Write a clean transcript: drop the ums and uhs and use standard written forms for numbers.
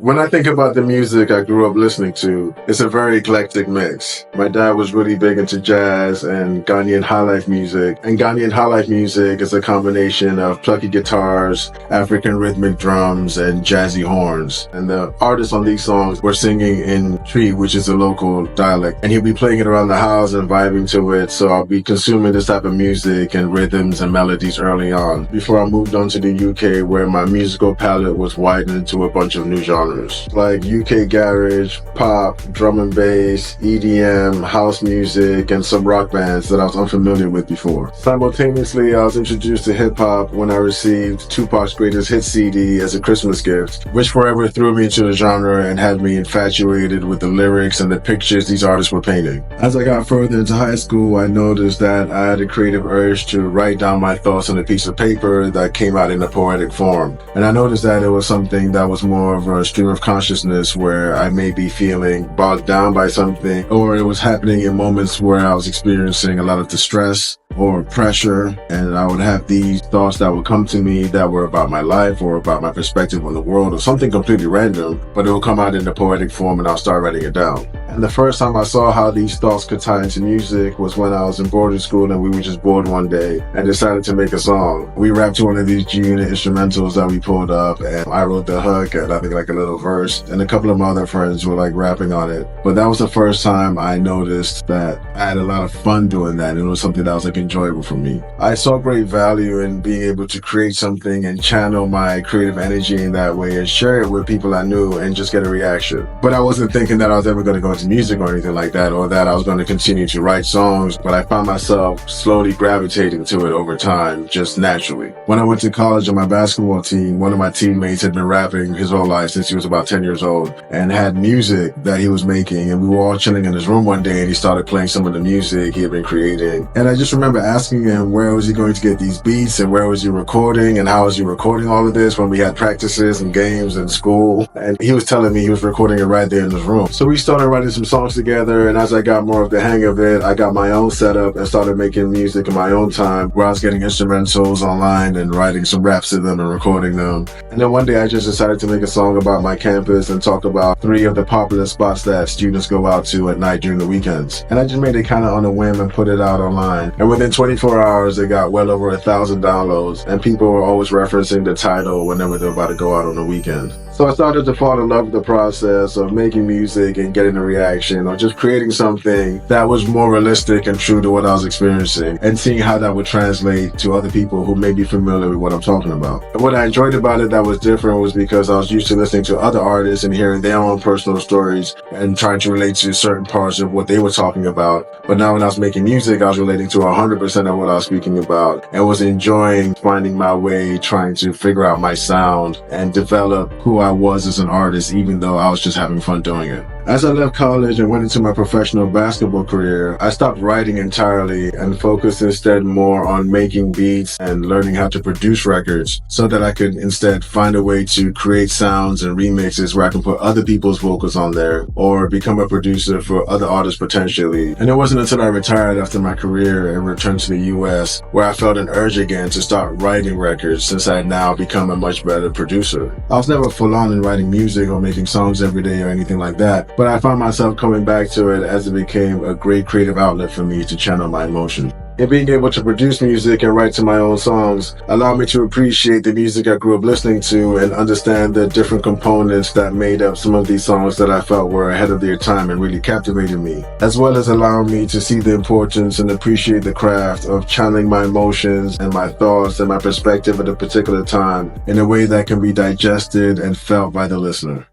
When I think about the music I grew up listening to, it's a very eclectic mix. My dad was really big into jazz and Ghanaian highlife music. And Ghanaian highlife music is a combination of plucky guitars, African rhythmic drums, and jazzy horns. And the artists on these songs were singing in Tree, which is a local dialect. And he'll be playing it around the house and vibing to it. So I'll be consuming this type of music and rhythms and melodies early on, before I moved on to the UK, where my musical palette was widened to a bunch of new genres like UK garage, pop, drum and bass, EDM, house music, and some rock bands that I was unfamiliar with before. Simultaneously, I was introduced to hip hop when I received Tupac's Greatest Hits CD as a Christmas gift, which forever threw me into the genre and had me infatuated with the lyrics and the pictures these artists were painting. As I got further into high school, I noticed that I had a creative urge to write down my thoughts on a piece of paper that came out in a poetic form. And I noticed that it was something that was more of a stream of consciousness, where I may be feeling bogged down by something, or it was happening in moments where I was experiencing a lot of distress or pressure, and I would have these thoughts that would come to me that were about my life or about my perspective on the world or something completely random, but it will come out in the poetic form and I'll start writing it down. And the first time I saw how these thoughts could tie into music was when I was in boarding school and we were just bored one day and decided to make a song. We rapped to one of these G-Unit instrumentals that we pulled up, and I wrote the hook and I think like a little verse, and a couple of my other friends were like rapping on it. But that was the first time I noticed that I had a lot of fun doing that, and it was something that was like enjoyable for me. I saw great value in being able to create something and channel my creative energy in that way and share it with people I knew and just get a reaction. But I wasn't thinking that I was ever going to go into music or anything like that, or that I was going to continue to write songs, but I found myself slowly gravitating to it over time, just naturally. When I went to college on my basketball team, one of my teammates had been rapping his whole life since he was about 10 years old and had music that he was making, and we were all chilling in his room one day and he started playing some of the music he had been creating. And I just remember asking him where was he going to get these beats and where was he recording and how was he recording all of this when we had practices and games in school. And he was telling me he was recording it right there in his room. So we started writing some songs together, and as I got more of the hang of it, I got my own setup and started making music in my own time, where I was getting instrumentals online and writing some raps to them and recording them. And then one day I just decided to make a song about my campus and talk about 3 of the popular spots that students go out to at night during the weekends. And I just made it kind of on a whim and put it out online. And within 24 hours, it got well over 1,000 downloads, and people were always referencing the title whenever they're about to go out on the weekend. So I started to fall in love with the process of making music and getting a reaction, or just creating something that was more realistic and true to what I was experiencing, and seeing how that would translate to other people who may be familiar with what I'm talking about. And what I enjoyed about it that was different was because I was used to listening to other artists and hearing their own personal stories and trying to relate to certain parts of what they were talking about. But now when I was making music, I was relating to 100% of what I was speaking about, and was enjoying finding my way, trying to figure out my sound and develop who I was as an artist, even though I was just having fun doing it. As I left college and went into my professional basketball career, I stopped writing entirely and focused instead more on making beats and learning how to produce records, so that I could instead find a way to create sounds and remixes where I can put other people's vocals on there, or become a producer for other artists potentially. And it wasn't until I retired after my career and returned to the US where I felt an urge again to start writing records, since I had now become a much better producer. I was never full on in writing music or making songs every day or anything like that, but I found myself coming back to it as it became a great creative outlet for me to channel my emotions. And being able to produce music and write to my own songs allowed me to appreciate the music I grew up listening to and understand the different components that made up some of these songs that I felt were ahead of their time and really captivated me, as well as allowing me to see the importance and appreciate the craft of channeling my emotions and my thoughts and my perspective at a particular time in a way that can be digested and felt by the listener.